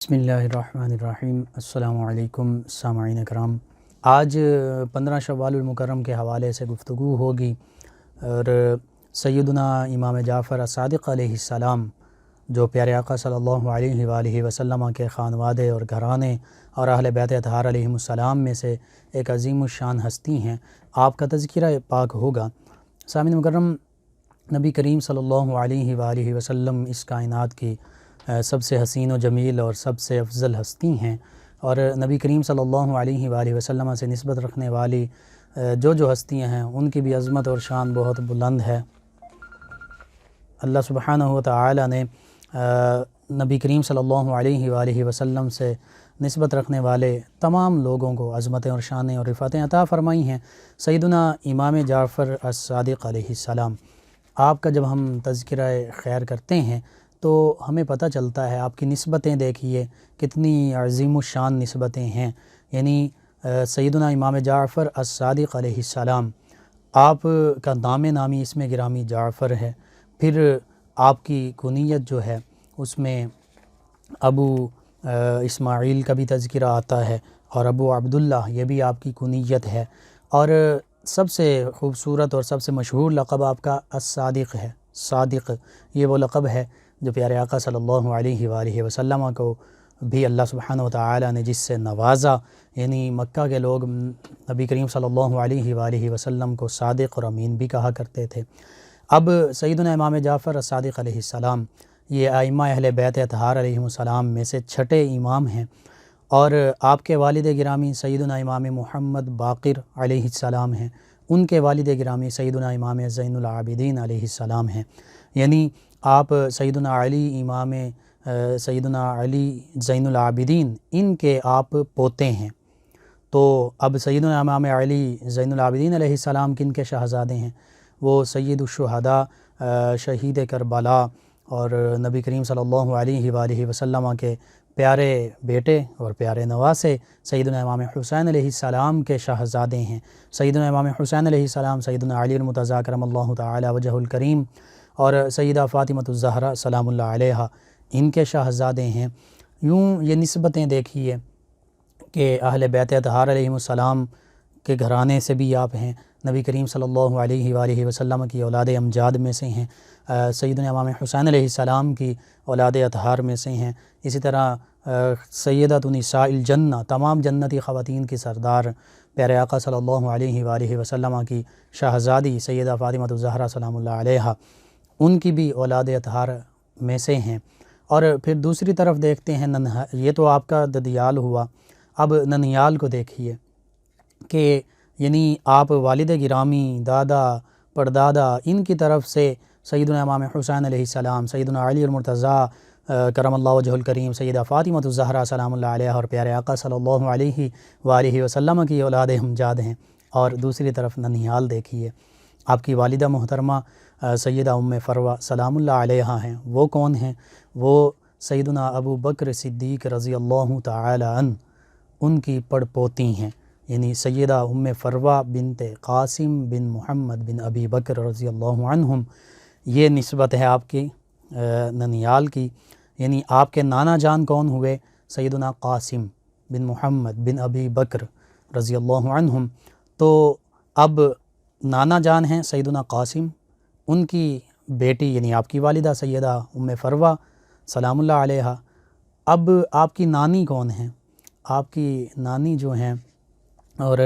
بسم اللہ الرحمن الرحیم۔ السلام علیکم سامعین کرام۔ آج 15 شوال المکرم کے حوالے سے گفتگو ہوگی اور سیدنا امام جعفر الصادق علیہ السلام جو پیارے آقا صلی اللہ علیہ وآلہ وسلم کے خانوادے اور گھرانے اور اہل بیت اطہار علیہم السلام میں سے ایک عظیم الشان ہستی ہیں، آپ کا تذکرہ پاک ہوگا۔ سامعین مکرم، نبی کریم صلی اللہ علیہ وآلہ وسلم اس کائنات کی سب سے حسین و جمیل اور سب سے افضل ہستی ہیں، اور نبی کریم صلی اللہ علیہ وآلہ وسلم سے نسبت رکھنے والی جو ہستیاں ہیں ان کی بھی عظمت اور شان بہت بلند ہے۔ اللہ سبحانہ و تعالی نے نبی کریم صلی اللہ علیہ وآلہ وسلم سے نسبت رکھنے والے تمام لوگوں کو عظمتیں اور شانیں اور رفعتیں عطا فرمائی ہیں۔ سیدنا امام جعفر الصادق علیہ السلام، آپ کا جب ہم تذکرہ خیر کرتے ہیں تو ہمیں پتہ چلتا ہے، آپ کی نسبتیں دیکھیے کتنی عظیم الشان نسبتیں ہیں۔ یعنی سیدنا امام جعفر الصادق علیہ السلام، آپ کا نام نامی اسم گرامی جعفر ہے، پھر آپ کی کنیت جو ہے اس میں ابو اسماعیل کا بھی تذکرہ آتا ہے، اور ابو عبداللہ یہ بھی آپ کی کنیت ہے، اور سب سے خوبصورت اور سب سے مشہور لقب آپ کا الصادق ہے۔ صادق یہ وہ لقب ہے جو پیارے آقا صلی اللہ علیہ وآلہ وسلم کو بھی اللہ سبحانہ و تعالی نے جس سے نوازا، یعنی مکہ کے لوگ نبی کریم صلی اللہ علیہ وآلہ وسلم کو صادق اور امین بھی کہا کرتے تھے۔ اب سیدنا امام جعفر الصادق علیہ السلام یہ ائمہ اہل بیت اطہار علیہم السلام میں سے چھٹے امام ہیں، اور آپ کے والد گرامی سیدنا امام محمد باقر علیہ السلام ہیں، ان کے والد گرامی سیدنا امام زین العابدین علیہ السلام ہیں۔ یعنی آپ سیدنا علی امام سیدنا علی زین العابدین ان کے آپ پوتے ہیں۔ تو اب سیدنا امام علی زین العابدین علیہ السلام کن کے شہزادے ہیں؟ وہ سید الشہداء، شہید کربلا اور نبی کریم صلی اللہ علیہ وآلہ وسلم کے پیارے بیٹے اور پیارے نواسے سیدنا امام حسین علیہ السلام کے شہزادے ہیں۔ سیدنا امام حسین علیہ السلام سیدنا علی المرتضیٰ کرم اللہ تعالی وجہ الکریم اور سیدہ فاطمۃ الزہرا سلام اللہ علیہا ان کے شہزادے ہیں۔ یوں یہ نسبتیں دیکھیے کہ اہل بیت اطہار علیہم السلام کے گھرانے سے بھی آپ ہیں، نبی کریم صلی اللہ علیہ وآلہ وسلم کی اولاد امجاد میں سے ہیں، سیدنا امام حسین علیہ السلام کی اولاد اطہار میں سے ہیں، اسی طرح سیدۃ نساء الجنہ تمام جنتی خواتین کی سردار پیارے آقا صلی اللہ علیہ وآلہ وسلم کی شہزادی سیدہ فاطمۃ الزہرا سلام اللہ علیہا ان کی بھی اولاد اطہار میں سے ہیں۔ اور پھر دوسری طرف دیکھتے ہیں یہ تو آپ کا ددیال ہوا، اب ننیال کو دیکھیے کہ یعنی آپ والد گرامی، دادا، پردادا ان کی طرف سے سیدنا امام حسین علیہ السلام، سیدنا علی المرتضیٰ کرم اللہ وجہ الکریم، سیدہ فاطمۃ الزہرا سلام اللہ علیہ اور پیارے آقا صلی اللہ علیہ وآلہ وسلم کی اولاد امجاد ہیں۔ اور دوسری طرف ننیال دیکھیے، آپ کی والدہ محترمہ سیدہ ام فروہ سلام اللہ علیہا ہیں۔ وہ کون ہیں؟ وہ سیدنا ابو بکر صدیق رضی اللہ تعالی عنہ ان کی پڑ پوتی ہیں، یعنی سیدہ ام فروہ بنت قاسم بن محمد بن ابی بکر رضی اللہ عنہم، یہ نسبت ہے آپ کی ننیال کی۔ یعنی آپ کے نانا جان کون ہوئے؟ سیدنا قاسم بن محمد بن ابی بکر رضی اللہ عنہم۔ تو اب نانا جان ہیں سیدنا قاسم، ان کی بیٹی یعنی آپ کی والدہ سیدہ ام فروہ سلام اللہ علیہا۔ اب آپ کی نانی کون ہیں؟ آپ کی نانی جو ہیں اور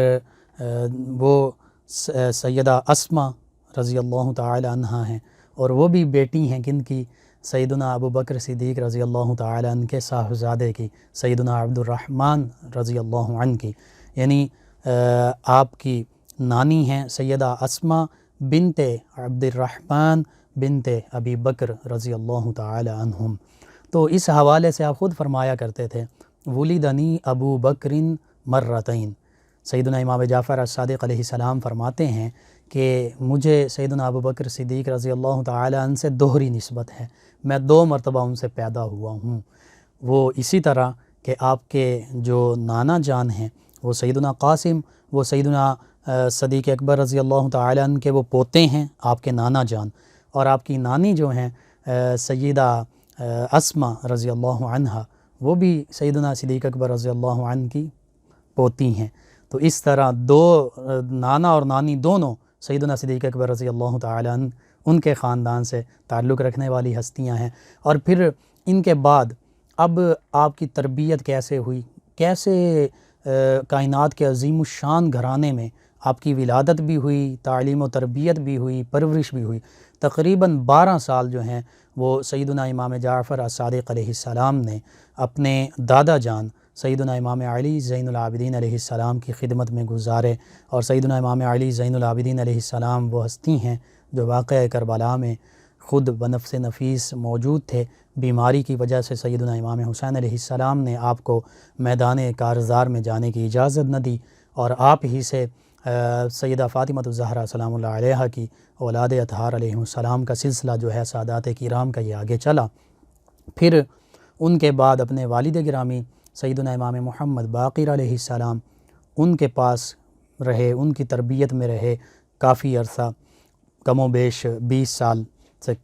وہ سیدہ اسماء رضی اللہ تعالی عنہا ہیں، اور وہ بھی بیٹی ہیں کن کی؟ سیدنا ابو بکر صدیق رضی اللہ تعالی عنہ کے صاحبزادے کی، سیدنا عبد الرحمن رضی اللہ عنہ کی۔ یعنی آپ کی نانی ہیں سیدہ اسماء بنت عبد الرحمن بنت ابی بکر رضی اللہ تعالی عنہم۔ تو اس حوالے سے آپ خود فرمایا کرتے تھے ولدنی ابو بکر مرتین۔ سیدنا امام جعفر الصادق علیہ السلام فرماتے ہیں کہ مجھے سیدنا ابو بکر صدیق رضی اللہ تعالی عنہ سے دوہری نسبت ہے، میں 2 مرتبہ ان سے پیدا ہوا ہوں۔ وہ اسی طرح کہ آپ کے جو نانا جان ہیں وہ سیدنا قاسم، وہ سیدنا صدیق اکبر رضی اللہ تعالی عنہ کے وہ پوتے ہیں آپ کے نانا جان، اور آپ کی نانی جو ہیں سیدہ اسماء رضی اللہ عنہا وہ بھی سیدنا صدیق اکبر رضی اللہ عنہ کی پوتی ہیں۔ تو اس طرح دو نانا اور نانی دونوں سیدنا صدیق اکبر رضی اللہ تعالی عنہ ان کے خاندان سے تعلق رکھنے والی ہستیاں ہیں۔ اور پھر ان کے بعد اب آپ کی تربیت کیسے ہوئی، کیسے کائنات کے عظیم الشان گھرانے میں آپ کی ولادت بھی ہوئی، تعلیم و تربیت بھی ہوئی، پرورش بھی ہوئی۔ تقریباً 12 سال جو ہیں وہ سیدنا امام جعفر الصادق علیہ السلام نے اپنے دادا جان سیدنا امام علی زین العابدین علیہ السلام کی خدمت میں گزارے۔ اور سیدنا امام علی زین العابدین علیہ السلام وہ ہستی ہیں جو واقعہ کربلا میں خود بنفس نفیس موجود تھے۔ بیماری کی وجہ سے سیدنا امام حسین علیہ السلام نے آپ کو میدان کارزار میں جانے کی اجازت نہ دی، اور آپ ہی سے سیدہ فاطمہ الزہرا سلام اللہ علیہا کی اولاد اطہار علیہ السلام کا سلسلہ جو ہے سادات کرام کا یہ آگے چلا۔ پھر ان کے بعد اپنے والد گرامی سیدنا امام محمد باقر علیہ السلام ان کے پاس رہے، ان کی تربیت میں رہے کافی عرصہ، کم و بیش 20 سال سے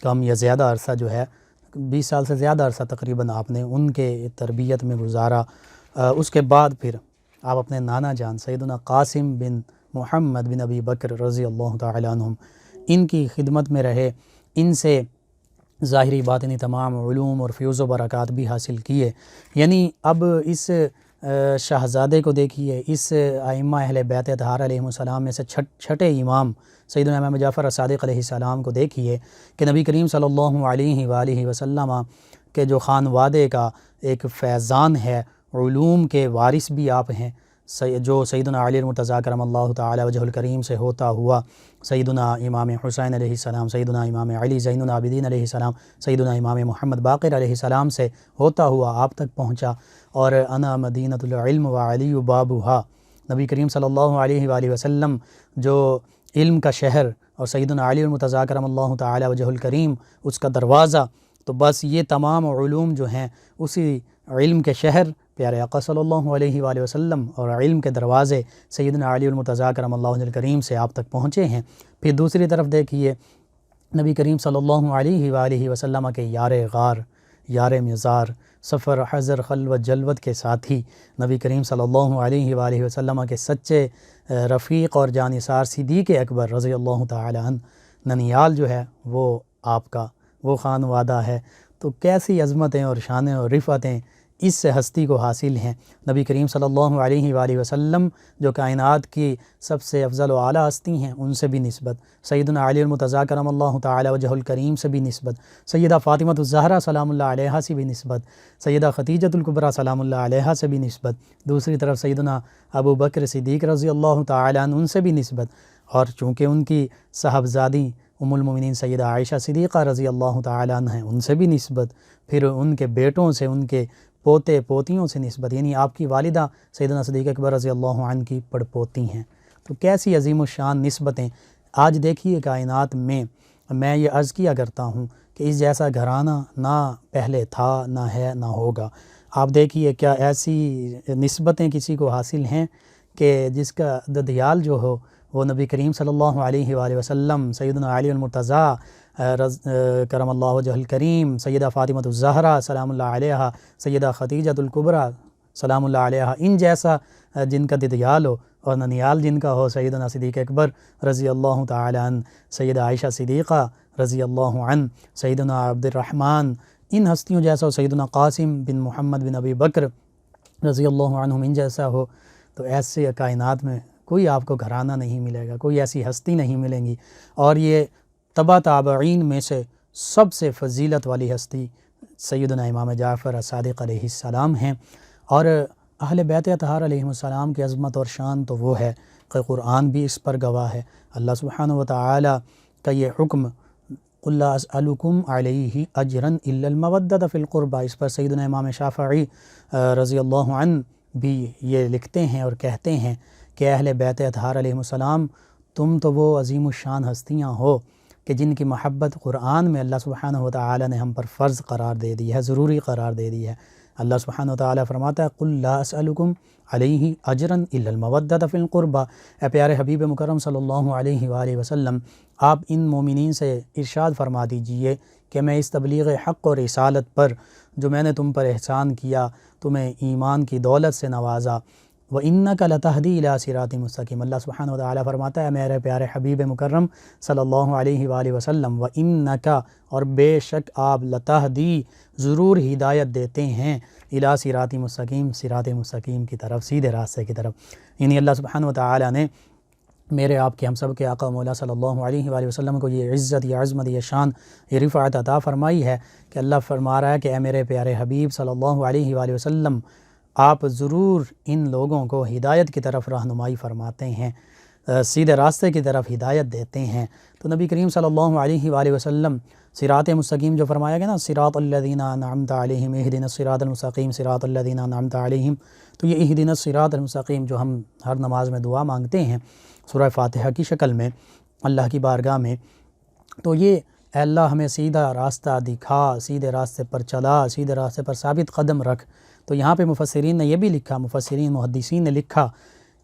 کم یا زیادہ عرصہ جو ہے 20 سال سے زیادہ عرصہ تقریباً آپ نے ان کے تربیت میں گزارا۔ اس کے بعد پھر آپ اپنے نانا جان سیدنا قاسم بن محمد بن ابی بکر رضی اللہ تعالی عنہم ان کی خدمت میں رہے، ان سے ظاہری باطنی تمام علوم اور فیوز و برکات بھی حاصل کیے۔ یعنی اب اس شہزادے کو دیکھیے، اس ائمہ اہل بیت اطہار علیہ السلام میں سے چھٹے امام سیدنا امام جعفر الصادق علیہ السلام کو دیکھیے کہ نبی کریم صلی اللہ علیہ وآلہ وسلم کے جو خانوادے کا ایک فیضان ہے، علوم کے وارث بھی آپ ہیں، جو سیدنا علی المرتضیٰ کرم اللہ تعالی وجہ الکریم سے ہوتا ہوا سیدنا امام حسین علیہ السلام، سیدنا امام علی زین العابدین علیہ السلام، سیدنا امام محمد باقر علیہ السلام سے ہوتا ہوا آپ تک پہنچا۔ اور انا مدینۃ العلم وعلی بابھا، نبی کریم صلی اللہ علیہ وآلہ وسلم جو علم کا شہر اور سیدنا علی المرتضیٰ کرم اللہ تعالی وجہ الکریم اس کا دروازہ، تو بس یہ تمام علوم جو ہیں اسی علم کے شہر پیارے آقا صلی اللہ علیہ وآلہ وسلم اور علم کے دروازے سیدنا علی المرتضیٰ کرم اللہ وجہ الکریم سے آپ تک پہنچے ہیں۔ پھر دوسری طرف دیکھیے نبی کریم صلی اللہ علیہ وآلہ وسلم کے یار غار، یار مزار، سفر حضر خلوت جلوت کے ساتھی نبی کریم صلی اللہ علیہ وآلہ وسلم کے سچے رفیق اور جانثار صدیق اکبر رضی اللہ تعالی عنہ، ننیال جو ہے وہ آپ کا وہ خانوادہ ہے۔ تو کیسی عظمتیں اور شانیں اور رفعتیں اس ہستی کو حاصل ہیں۔ نبی کریم صلی اللہ علیہ وآلہ وسلم جو کائنات کی سب سے افضل و اعلیٰ ہستی ہیں ان سے بھی نسبت، سیدنا علی المرتضیٰ کرم اللہ تعالی وجہ الکریم سے بھی نسبت، سیدہ فاطمہ الزہرا سلام اللہ علیہا سے بھی نسبت، سیدہ خدیجۃ الکبریٰ سلام اللہ علیہا سے بھی نسبت، دوسری طرف سیدنا ابو بکر صدیق رضی اللہ تعالی عنہ ان سے بھی نسبت، اور چونکہ ان کی صاحبزادی ام المؤمنین سیدہ عائشہ صدیقہ رضی اللہ تعالی عنہ ہیں ان سے بھی نسبت، پھر ان کے بیٹوں سے، ان کے پوتے پوتیوں سے نسبت، یعنی آپ کی والدہ سیدنا صدیق اکبر رضی اللہ عنہ کی پڑپوتی ہیں۔ تو کیسی عظیم الشان نسبتیں آج دیکھیے کائنات میں یہ عرض کیا کرتا ہوں کہ اس جیسا گھرانہ نہ پہلے تھا، نہ ہے، نہ ہوگا۔ آپ دیکھیے کیا ایسی نسبتیں کسی کو حاصل ہیں کہ جس کا ددیال جو ہو وہ نبی کریم صلی اللہ علیہ وآلہ وسلم، سیدنا علی المرتضیٰ کرم اللہ وجہ الکریم، سیدہ فاطمہ الزہرا سلام اللہ علیہا، سیدہ خدیجۃ الکبریٰ سلام اللہ علیہا، ان جیسا جن کا ددیال ہو اور ننیال جن کا ہو سیدنا صدیق اکبر رضی اللہ تعالی عنہ، سیدہ عائشہ صدیقہ رضی اللہ عنہ، سیدنا عبد الرحمن، ان ہستیوں جیسا ہو، سیدنا قاسم بن محمد بن ابی بکر رضی اللہ عنہم ان جیسا ہو، تو ایسے کائنات میں کوئی آپ کو گھرانہ نہیں ملے گا، کوئی ایسی ہستی نہیں ملیں گی۔ اور یہ تبع تابعین میں سے سب سے فضیلت والی ہستی سیدنا امام جعفر الصادق علیہ السلام ہیں۔ اور اہل بیت اطہار علیہ السلام کی عظمت اور شان تو وہ ہے کہ قرآن بھی اس پر گواہ ہے۔ اللہ سبحانہ و تعالی کا یہ حکم قُلْ لَا أَسْأَلُكُمْ عَلَيْهِ أَجْرًا إِلَّا الْمَوَدَّةَ فِي الْقُرْبَى، اس پر سیدنا امام شافعی رضی اللہ عنہ بھی یہ لکھتے ہیں اور کہتے ہیں کہ اہل بیت اطہار علیہ السلام تم تو وہ عظیم الشان ہستیاں ہو کہ جن کی محبت قرآن میں اللہ سبحانہ و تعالی نے ہم پر فرض قرار دے دی ہے، ضروری قرار دے دی ہے۔ اللہ سبحانہ وتعالیٰ فرماتا ہے قُلْ لَا أَسْأَلُكُمْ عَلَيْهِ أَجْرًا إِلَّا الْمَوَدَّةَ فِي الْقُرْبَى، اے پیارے حبیب مکرم صلی اللہ علیہ وآلہ وسلم، آپ ان مومنین سے ارشاد فرما دیجئے کہ میں اس تبلیغ حق اور رسالت پر جو میں نے تم پر احسان کیا، تمہیں ایمان کی دولت سے نوازا، وَإِنَّكَ لَتَهْدِي إِلَىٰ صِرَاطٍ مُسْتَقِيمٍ، اللہ سبحانہ وتعالیٰ فرماتا ہے میرے پیارے حبیب مکرم صلی اللہ علیہ وآلہ وسلم، وَإِنَّكَ اور بے شک آپ، لَتَهْدِي ضرور ہدایت دیتے ہیں، إِلَىٰ صِرَاطٍ مستقیم، صراط مستقیم کی طرف، سیدھے راستے کی طرف۔ یعنی اللہ سبحانہ وتعالیٰ نے میرے آپ کے ہم سب کے آقا مولا صلی اللہ علیہ وآلہ وسلم کو یہ عزت، یہ عظمت، یہ شان، یہ رفعت عطا فرمائی ہے کہ اللہ فرما رہا ہے کہ اے میرے پیارے حبیب صلی اللہ علیہ وآلہ وسلم، آپ ضرور ان لوگوں کو ہدایت کی طرف رہنمائی فرماتے ہیں، سیدھے راستے کی طرف ہدایت دیتے ہیں۔ تو نبی کریم صلی اللہ علیہ وآلہ وسلم صراط مستقیم جو فرمایا گیا نا، صراط الذین انعمت علیہم اہدنا الصراط المستقیم صراط الذین انعمت علیہم، تو یہ اہدنا الصراط المستقیم جو ہم ہر نماز میں دعا مانگتے ہیں سورہ فاتحہ کی شکل میں اللہ کی بارگاہ میں، تو یہ اے اللہ ہمیں سیدھا راستہ دکھا، سیدھے راستے پر چلا، سیدھے راستے پر ثابت قدم رکھ۔ تو یہاں پہ مفسرین نے یہ بھی لکھا، مفسرین محدثین نے لکھا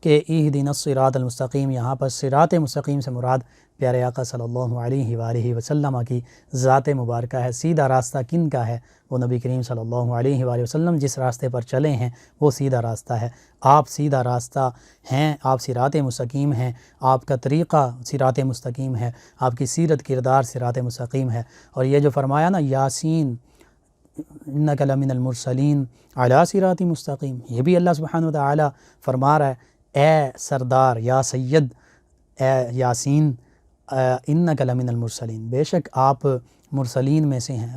کہ اہدنا الصراط المستقیم، یہاں پر صراط مستقیم سے مراد پیارے آقا صلی اللہ علیہ وآلہ وسلم کی ذات مبارکہ ہے۔ سیدھا راستہ کن کا ہے؟ وہ نبی کریم صلی اللہ علیہ وآلہ وسلم جس راستے پر چلے ہیں وہ سیدھا راستہ ہے۔ آپ سیدھا راستہ ہیں، آپ صراط مستقیم ہیں، آپ کا طریقہ صراط مستقیم ہے، آپ کی سیرت کردار صراط مستقیم ہے۔ اور یہ جو فرمایا نا یاسین انک لمن المرسلین علی صراط مستقیم، یہ بھی اللہ سبحانہ وتعالی فرما رہا ہے اے سردار، یا سید، اے یاسین، انک لمن المرسلین، بے شک آپ مرسلین میں سے ہیں،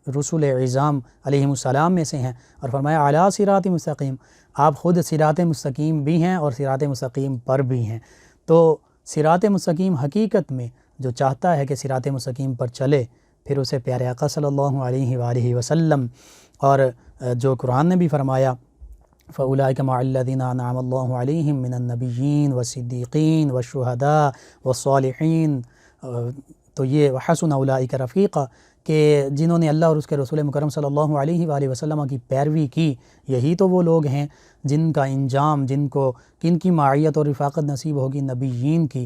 رسول عظام علیہم السلام میں سے ہیں۔ اور فرمایا علی صراط مستقیم، آپ خود صراط مستقیم بھی ہیں اور صراط مستقیم پر بھی ہیں۔ تو صراط مستقیم حقیقت میں جو چاہتا ہے کہ صراط مستقیم پر چلے، پھر اسے پیارے آقا صلی اللہ علیہ وآلہ وسلم اور جو قرآن نے بھی فرمایا فَأُولَٰئِكَ مَعَ الَّذِينَ أَنْعَمَ اللَّهُ عَلَيْهِم مِّنَ النَّبِيِّينَ وَالصِّدِّيقِينَ وَالشُّهَدَاءِ وَالصَّالِحِينَ، تو یہ وَحَسُنَ أُولَٰئِكَ رَفِيقًا کہ جنہوں نے اللہ اور اس کے رسول مکرم صلی اللہ علیہ وآلہ وسلم کی پیروی کی، یہی تو وہ لوگ ہیں جن کا انجام، کن کی معیت اور رفاقت نصیب ہوگی، نبیین کی،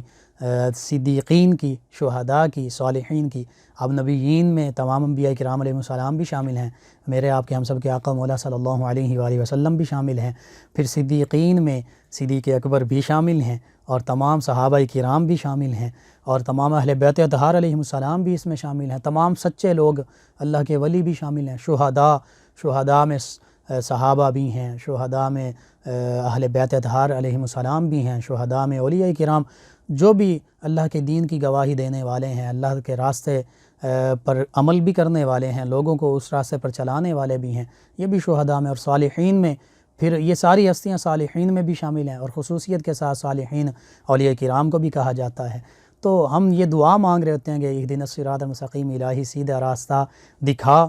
صدیقین کی، شہداء کی، صالحین کی۔ اب نبیین میں تمام انبیاء کرام علیہ السلام بھی شامل ہیں، میرے آپ کے ہم سب کے آقا مولا صلی اللہ علیہ وآلہ وسلم بھی شامل ہیں۔ پھر صدیقین میں صدیق اکبر بھی شامل ہیں، اور تمام صحابہ کرام بھی شامل ہیں، اور تمام اہل بیت اطہار علیہ السلام بھی اس میں شامل ہیں، تمام سچے لوگ اللہ کے ولی بھی شامل ہیں۔ شہداء میں صحابہ بھی ہیں، شہداء میں اہل بیت اطہار علیہ السلام بھی ہیں، شہداء میں اولیاء کرام جو بھی اللہ کے دین کی گواہی دینے والے ہیں، اللہ کے راستے پر عمل بھی کرنے والے ہیں، لوگوں کو اس راستے پر چلانے والے بھی ہیں، یہ بھی شہداء میں۔ اور صالحین میں پھر یہ ساری ہستیاں صالحین میں بھی شامل ہیں، اور خصوصیت کے ساتھ صالحین اولیاء کرام کو بھی کہا جاتا ہے۔ تو ہم یہ دعا مانگ رہے ہوتے ہیں کہ اہدنا الصراط المستقیم، الہی سیدھا راستہ دکھا۔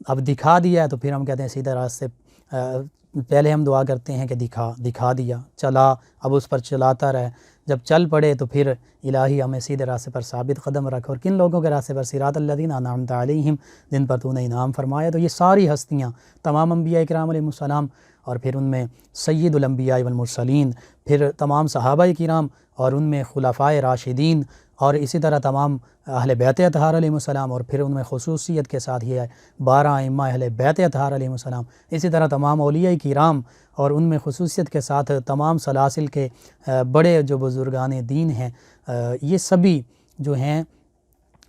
اب دکھا دیا ہے تو پھر ہم کہتے ہیں سیدھا راستے، پہلے ہم دعا کرتے ہیں کہ دکھا دیا، چلا، اب اس پر چلاتا رہے، جب چل پڑے تو پھر الہی ہمیں سیدھے راستے پر ثابت قدم رکھ۔ اور کن لوگوں کے راستے پر؟ صراط الذین انعمت علیہم، جن پر تو نے انعام فرمایا۔ تو یہ ساری ہستیاں، تمام انبیاء کرام علیہ السلام، اور پھر ان میں سید الانبیاء والمرسلین، پھر تمام صحابہ کرام، اور ان میں خلفائے راشدین، اور اسی طرح تمام اہل بیت اطہار علیہ السلام، اور پھر ان میں خصوصیت کے ساتھ یہ 12 ائمہ اہل بیت اطہار علیہ السلام، اسی طرح تمام اولیاء کرام، اور ان میں خصوصیت کے ساتھ تمام سلاسل کے بڑے جو بزرگان دین ہیں، یہ سبھی جو ہیں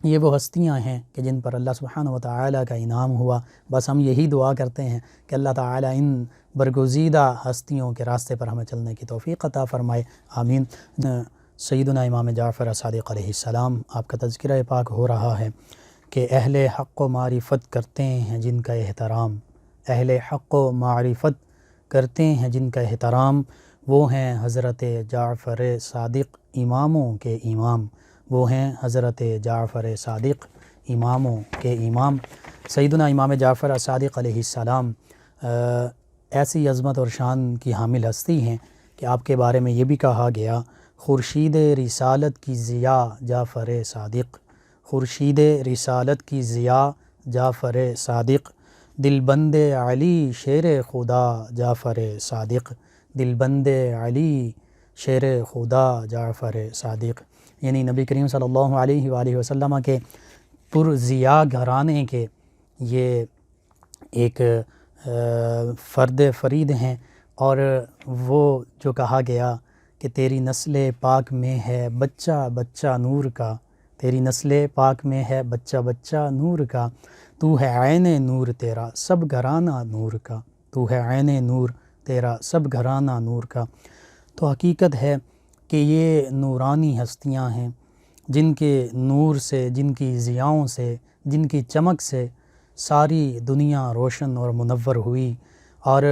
یہ وہ ہستیاں ہیں کہ جن پر اللہ سبحانہ وتعالی کا انعام ہوا۔ بس ہم یہی دعا کرتے ہیں کہ اللہ تعالی ان برگزیدہ ہستیوں کے راستے پر ہمیں چلنے کی توفیق عطا فرمائے، آمین۔ سیدنا امام جعفر صادق علیہ السلام، آپ کا تذکرہ پاک ہو رہا ہے کہ اہل حق و معرفت کرتے ہیں جن کا احترام، اہل حق و معرفت کرتے ہیں جن کا احترام، وہ ہیں حضرت جعفر صادق اماموں کے امام، وہ ہیں حضرت جعفر صادق اماموں کے امام۔ سیدنا امام جعفر صادق علیہ السلام ایسی عظمت اور شان کی حامل ہستی ہیں کہ آپ کے بارے میں یہ بھی کہا گیا خورشید رسالت کی ضیاء جعفر صادق، خورشید رسالت کی ضیاء جعفر صادق۔ دل بند علی شیر خدا جعفر صادق، دل بند علی شیر خدا جعفر صادق، یعنی نبی کریم صلی اللہ علیہ وآلہ وسلم کے پرضیاء گھرانے کے یہ ایک فرد فرید ہیں، اور وہ جو کہا گیا کہ تیری نسل پاک میں ہے بچہ بچہ نور کا، تیری نسل پاک میں ہے بچہ بچہ نور کا، تو ہے عین نور تیرا سب گھرانہ نور کا، تو ہے عین نور تیرا سب گھرانہ نور کا۔ تو حقیقت ہے کہ یہ نورانی ہستیاں ہیں جن کے نور سے، جن کی ضیاؤں سے، جن کی چمک سے ساری دنیا روشن اور منور ہوئی، اور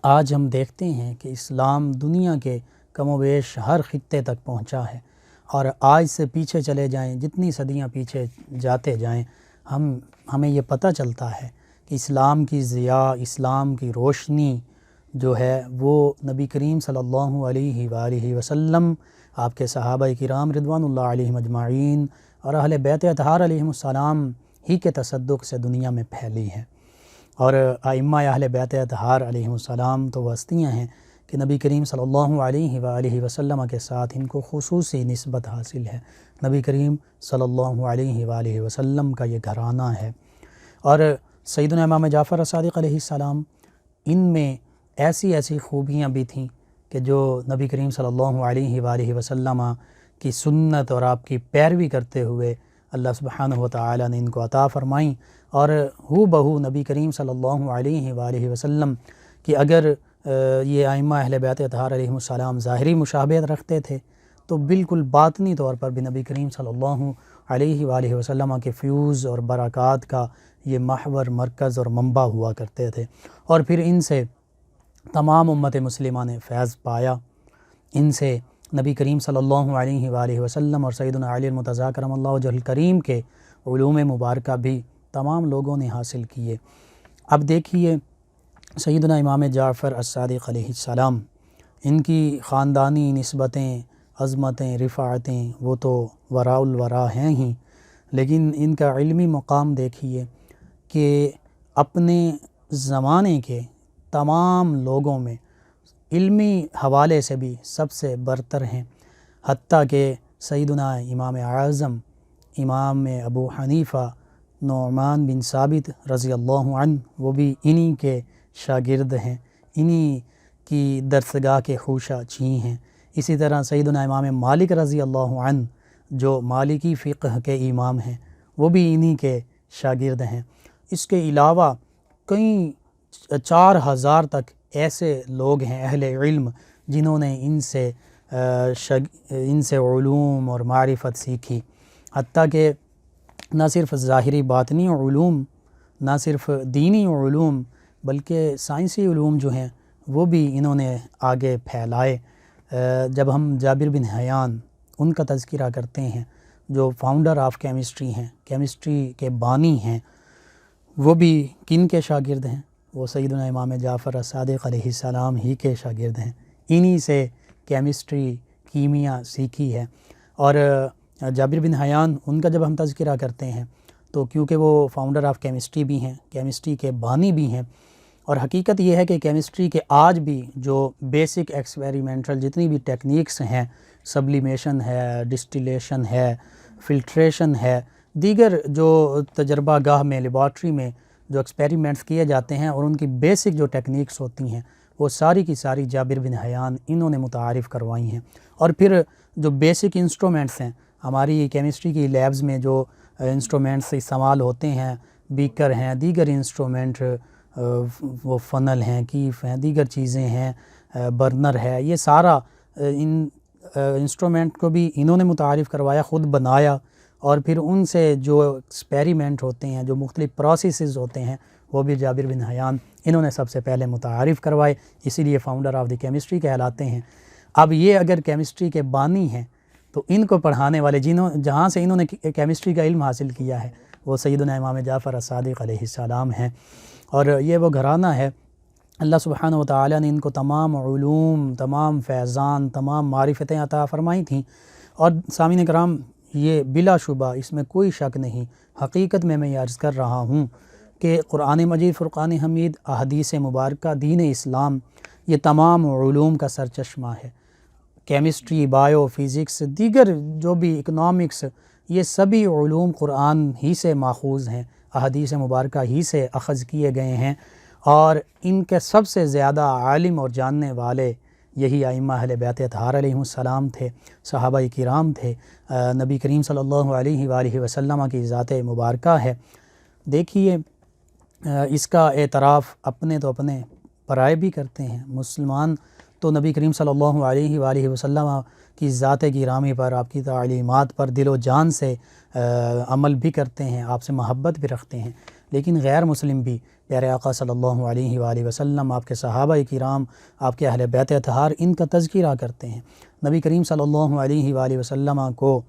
آج ہم دیکھتے ہیں کہ اسلام دنیا کے کم و بیش ہر خطے تک پہنچا ہے، اور آج سے پیچھے چلے جائیں، جتنی صدیاں پیچھے جاتے جائیں، ہمیں یہ پتہ چلتا ہے کہ اسلام کی ضیاء، اسلام کی روشنی جو ہے وہ نبی کریم صلی اللہ علیہ وآلہ وسلم، آپ کے صحابہ کرام رضوان اللہ علیہم اجمعین اور اہل بیت اطہار علیہم السلام ہی کے تصدق سے دنیا میں پھیلی ہے۔ اور ائمہ اہل بیت اطہار علیہم السلام تو وہ ہستیاں ہیں کہ نبی کریم صلی اللہ علیہ وآلہ وسلم کے ساتھ ان کو خصوصی نسبت حاصل ہے، نبی کریم صلی اللہ علیہ وآلہ وسلم کا یہ گھرانہ ہے۔ اور سیدنا امام جعفر صادق علیہ السلام، ان میں ایسی ایسی خوبیاں بھی تھیں کہ جو نبی کریم صلی اللہ علیہ وآلہ وسلم کی سنت اور آپ کی پیروی کرتے ہوئے اللہ سبحانہ و تعالی نے ان کو عطا فرمائیں، اور ہو بہو نبی کریم صلی اللہ علیہ وآلہ وسلم کہ اگر یہ ائمہ اہل بیت اطہار علیہم السلام ظاہری مشابہت رکھتے تھے تو بالکل باطنی طور پر بھی نبی کریم صلی اللہ علیہ وآلہ وسلم کے فیوز اور برکات کا یہ محور، مرکز اور منبع ہوا کرتے تھے، اور پھر ان سے تمام امت مسلمہ نے فیض پایا، ان سے نبی کریم صلی اللہ علیہ وآلہ وسلم اور سیدنا علی المرتضیٰ کرم اللہ وجہہ الکریم کے علوم مبارکہ بھی تمام لوگوں نے حاصل کیے۔ اب دیکھیے سیدنا امام جعفر الصادق علیہ السلام، ان کی خاندانی نسبتیں، عظمتیں، رفاعتیں وہ تو وراء الورا ہیں ہی، لیکن ان کا علمی مقام دیکھیے کہ اپنے زمانے کے تمام لوگوں میں علمی حوالے سے بھی سب سے برتر ہیں، حتیٰ کہ سیدنا امام اعظم امام ابو حنیفہ نعمان بن ثابت رضی اللہ عنہ وہ بھی انہی کے شاگرد ہیں، انہی کی درسگاہ کے خوشہ چیں ہیں۔ اسی طرح سیدنا امام مالک رضی اللہ عنہ جو مالکی فقہ کے امام ہیں وہ بھی انہی کے شاگرد ہیں۔ اس کے علاوہ کئی 4000 تک ایسے لوگ ہیں اہل علم جنہوں نے ان سے علوم اور معرفت سیکھی، حتیٰ کہ نہ صرف ظاہری باطنی علوم، نہ صرف دینی علوم، بلکہ سائنسی علوم جو ہیں وہ بھی انہوں نے آگے پھیلائے۔ جب ہم جابر بن حیان ان کا تذکرہ کرتے ہیں جو فاؤنڈر آف کیمسٹری ہیں، کیمسٹری کے بانی ہیں، وہ بھی کن کے شاگرد ہیں؟ وہ سیدنا امام جعفر الصادق علیہ السلام ہی کے شاگرد ہیں، انہی سے کیمسٹری، کیمیا سیکھی ہے۔ اور جابر بن حیان ان کا جب ہم تذکرہ کرتے ہیں تو کیونکہ وہ فاؤنڈر آف کیمسٹری بھی ہیں، کیمسٹری کے بانی بھی ہیں، اور حقیقت یہ ہے کہ کیمسٹری کے آج بھی جو بیسک ایکسپیریمنٹل جتنی بھی ٹیکنیکس ہیں، سبلیمیشن ہے، ڈسٹیلیشن ہے، فلٹریشن ہے، دیگر جو تجربہ گاہ میں، لیبارٹری میں جو ایکسپیریمنٹس کیے جاتے ہیں اور ان کی بیسک جو ٹیکنیکس ہوتی ہیں وہ ساری کی ساری جابر بن حیان انہوں نے متعارف کروائی ہیں۔ اور پھر جو بیسک انسٹرومنٹس ہیں ہماری کیمسٹری کی لیبز میں، جو انسٹرومنٹس استعمال ہوتے ہیں، بیکر ہیں، دیگر انسٹرومنٹ، وہ فنل ہیں، کیف ہیں، دیگر چیزیں ہیں، برنر ہے، یہ سارا ان انسٹرومنٹ کو بھی انہوں نے متعارف کروایا، خود بنایا، اور پھر ان سے جو ایکسپیریمنٹ ہوتے ہیں، جو مختلف پروسیسز ہوتے ہیں وہ بھی جابر بن حیان انہوں نے سب سے پہلے متعارف کروائے، اسی لیے فاؤنڈر آف دی کیمسٹری کہلاتے ہیں۔ اب یہ اگر کیمسٹری کے بانی ہیں تو ان کو پڑھانے والے جہاں سے انہوں نے کیمسٹری کا علم حاصل کیا ہے وہ سیدنا امام جعفر الصادق علیہ السلام ہیں، اور یہ وہ گھرانہ ہے۔ اللہ سبحانہ و تعالی نے ان کو تمام علوم، تمام فیضان، تمام معرفتیں عطا فرمائی تھیں، اور سامعین کرام یہ بلا شبہ اس میں کوئی شک نہیں، حقیقت میں یہ عرض کر رہا ہوں کہ قرآن مجید، فرقان حمید، احادیث مبارکہ، دین اسلام، یہ تمام علوم کا سرچشمہ ہے۔ کیمسٹری، بایو، فزکس، دیگر جو بھی اکنامکس، یہ سبھی علوم قرآن ہی سے ماخوذ ہیں، احادیث مبارکہ ہی سے اخذ کیے گئے ہیں، اور ان کے سب سے زیادہ عالم اور جاننے والے یہی ائمہ اہل بیت اطہار علیہم السلام تھے، صحابہ کرام تھے، نبی کریم صلی اللہ علیہ وآلہ وسلم کی ذات مبارکہ ہے۔ دیکھیے اس کا اعتراف اپنے پرائے بھی کرتے ہیں۔ مسلمان تو نبی کریم صلی اللہ علیہ وآلہ وسلم کی ذات گرامی پر، آپ کی تعلیمات پر دل و جان سے عمل بھی کرتے ہیں، آپ سے محبت بھی رکھتے ہیں، لیکن غیر مسلم بھی پیارے آقا صلی اللہ علیہ وآلہ وسلم، آپ کے صحابہ کرام، آپ کے اہل بیت اطہار، ان کا تذکرہ کرتے ہیں۔ نبی کریم صلی اللہ علیہ وآلہ وسلم کو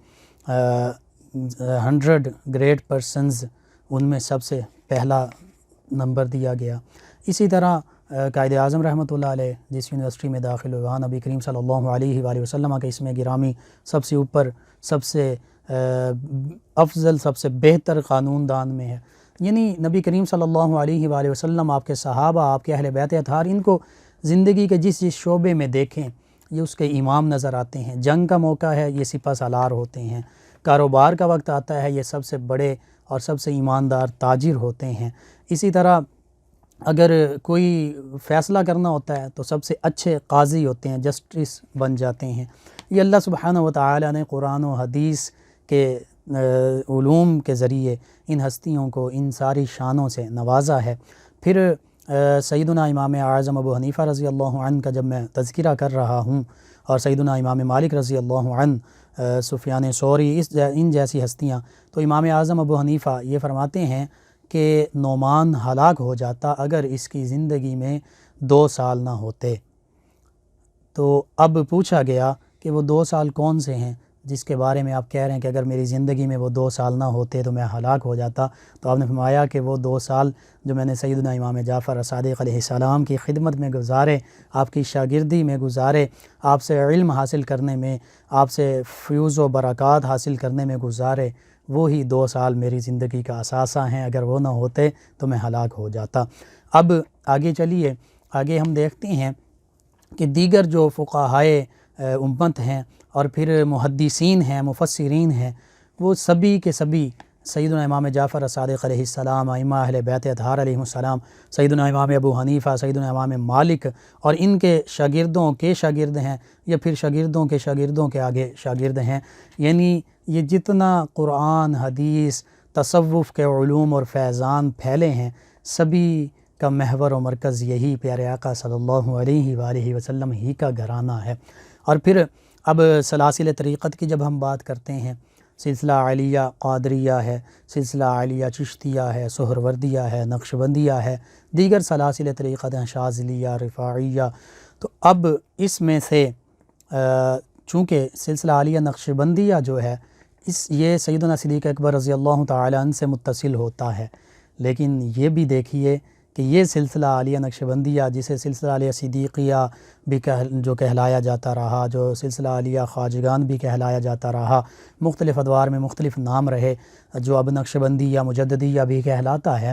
100 گریٹ پرسنز، ان میں سب سے پہلا نمبر دیا گیا۔ اسی طرح قائد اعظم رحمۃ اللہ علیہ جس یونیورسٹی میں داخل ہوئے، وہاں نبی کریم صلی اللہ علیہ وآلہ وسلم کے اسم گرامی سب سے اوپر، سب سے افضل، سب سے بہتر قانون دان میں ہے۔ یعنی نبی کریم صلی اللہ علیہ وآلہ وسلم، آپ کے صحابہ، آپ کے اہل بیت اطہار، ان کو زندگی کے جس شعبے میں دیکھیں یہ اس کے امام نظر آتے ہیں۔ جنگ کا موقع ہے، یہ سپہ سالار ہوتے ہیں۔ کاروبار کا وقت آتا ہے، یہ سب سے بڑے اور سب سے ایماندار تاجر ہوتے ہیں۔ اسی طرح اگر کوئی فیصلہ کرنا ہوتا ہے تو سب سے اچھے قاضی ہوتے ہیں، جسٹس بن جاتے ہیں۔ یہ اللہ سبحانہ و تعالی نے قرآن و حدیث کے علوم کے ذریعے ان ہستیوں کو ان ساری شانوں سے نوازا ہے۔ پھر سیدنا امام اعظم ابو حنیفہ رضی اللہ عنہ کا جب میں تذکرہ کر رہا ہوں، اور سیدنا امام مالک رضی اللہ عنہ، سفیان ثوری، ان جیسی ہستیاں، تو امام اعظم ابو حنیفہ یہ فرماتے ہیں کہ نعمان ہلاک ہو جاتا اگر اس کی زندگی میں 2 سال نہ ہوتے۔ تو اب پوچھا گیا کہ وہ 2 سال کون سے ہیں جس کے بارے میں آپ کہہ رہے ہیں کہ اگر میری زندگی میں وہ 2 سال نہ ہوتے تو میں ہلاک ہو جاتا؟ تو آپ نے فرمایا کہ وہ 2 سال جو میں نے سیدنا امام جعفر صادق علیہ السلام کی خدمت میں گزارے، آپ کی شاگردی میں گزارے، آپ سے علم حاصل کرنے میں، آپ سے فیوز و برکات حاصل کرنے میں گزارے، وہی 2 سال میری زندگی کا اثاثہ ہیں، اگر وہ نہ ہوتے تو میں ہلاک ہو جاتا۔ اب آگے چلیے، آگے ہم دیکھتے ہیں کہ دیگر جو فقہائے امت ہیں اور پھر محدثین ہیں، مفسرین ہیں، وہ سبھی کے سبھی سیدنا امام جعفر صادق علیہ السلام، ائمہ اہل بیت اطہار علیہ السلام، سیدنا امام ابو حنیفہ، سیدنا امام مالک اور ان کے شاگردوں کے شاگرد ہیں، یا پھر شاگردوں کے شاگردوں کے آگے شاگرد ہیں۔ یعنی یہ جتنا قرآن، حدیث، تصوف کے علوم اور فیضان پھیلے ہیں، سبھی کا محور و مرکز یہی پیارے آقا صلی اللہ علیہ وآلہ وسلم ہی کا گھرانہ ہے۔ اور پھر اب سلاسل طریقت کی جب ہم بات کرتے ہیں، سلسلہ عالیہ قادریہ ہے، سلسلہ عالیہ چشتیہ ہے، سہروردیہ ہے، نقشبندیہ ہے، دیگر سلاسل طریقت ہیں، شاذلیہ، رفاعیہ۔ تو اب اس میں سے چونکہ سلسلہ عالیہ نقشبندیہ جو ہے، یہ سیدنا صدیق اکبر رضی اللہ تعالی عنہ سے متصل ہوتا ہے، لیکن یہ بھی دیکھیے کہ یہ سلسلہ عالیہ نقشبندیہ، جسے سلسلہ عالیہ صدیقیہ بھی جو کہلایا جاتا رہا، جو سلسلہ عالیہ خواجگان بھی کہلایا جاتا رہا، مختلف ادوار میں مختلف نام رہے، جو اب نقشبندیہ مجددیہ بھی کہلاتا ہے،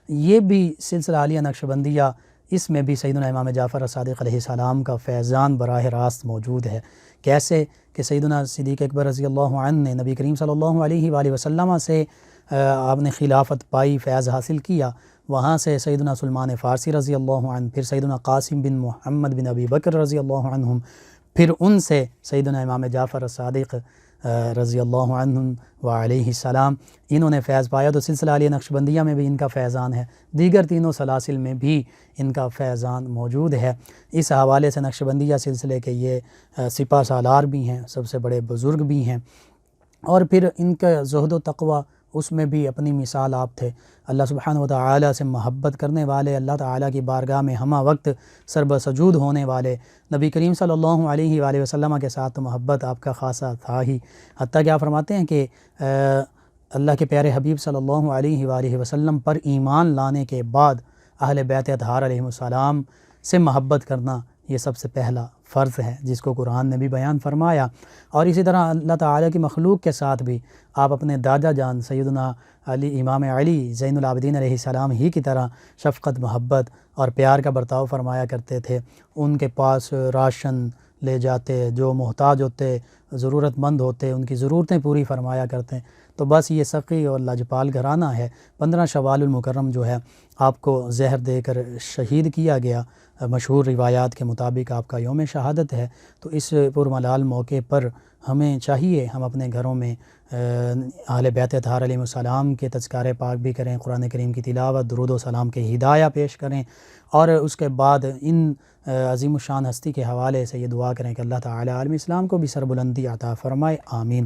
یہ بھی سلسلہ عالیہ نقشبندیہ، اس میں بھی سیدنا امام جعفر صادق علیہ السلام کا فیضان براہ راست موجود ہے۔ کیسے کہ سیدنا صدیق اکبر رضی اللہ عنہ نے نبی کریم صلی اللہ علیہ وآلہ وسلم سے آپ نے خلافت پائی، فیض حاصل کیا، وہاں سے سیدنا سلمان فارسی رضی اللہ عنہ، پھر سیدنا قاسم بن محمد بن ابی بکر رضی اللہ عنہم، پھر ان سے سیدنا امام جعفر صادق رضی اللہ عنہ وعلیہ السلام، انہوں نے فیض پایا۔ تو سلسلہ عالیہ نقشبندیہ میں بھی ان کا فیضان ہے، دیگر تینوں سلاسل میں بھی ان کا فیضان موجود ہے۔ اس حوالے سے نقشبندیہ سلسلے کے یہ سپہ سالار بھی ہیں، سب سے بڑے بزرگ بھی ہیں، اور پھر ان کا زہد و تقوی، اس میں بھی اپنی مثال آپ تھے، اللہ سبحانہ و تعالی سے محبت کرنے والے، اللہ تعالی کی بارگاہ میں ہمہ وقت سرب سجود ہونے والے، نبی کریم صلی اللہ علیہ وآلہ وسلم کے ساتھ تو محبت آپ کا خاصہ تھا ہی، حتیٰ کہ آپ فرماتے ہیں کہ اللہ کے پیارے حبیب صلی اللہ علیہ وآلہ وسلم پر ایمان لانے کے بعد اہل بیت اطہار علیہ السلام سے محبت کرنا یہ سب سے پہلا فرض ہے جس کو قرآن نے بھی بیان فرمایا۔ اور اسی طرح اللہ تعالیٰ کی مخلوق کے ساتھ بھی آپ اپنے دادا جان سیدنا علی امام علی زین العابدین علیہ السلام ہی کی طرح شفقت، محبت اور پیار کا برتاؤ فرمایا کرتے تھے۔ ان کے پاس راشن لے جاتے، جو محتاج ہوتے، ضرورت مند ہوتے، ان کی ضرورتیں پوری فرمایا کرتے۔ تو بس یہ سخی اور لاجپال گھرانہ ہے۔ 15 شوال المکرم جو ہے آپ کو زہر دے کر شہید کیا گیا، مشہور روایات کے مطابق آپ کا یوم شہادت ہے۔ تو اس پرملال موقع پر ہمیں چاہیے ہم اپنے گھروں میں اہل بیت اطہار علیہ السلام کے تذکار پاک بھی کریں، قرآن کریم کی تلاوت، درود و سلام کے ہدایہ پیش کریں، اور اس کے بعد ان عظیم الشان ہستی کے حوالے سے یہ دعا کریں کہ اللہ تعالی عالم اسلام کو بھی سربلندی عطا فرمائے، آمین۔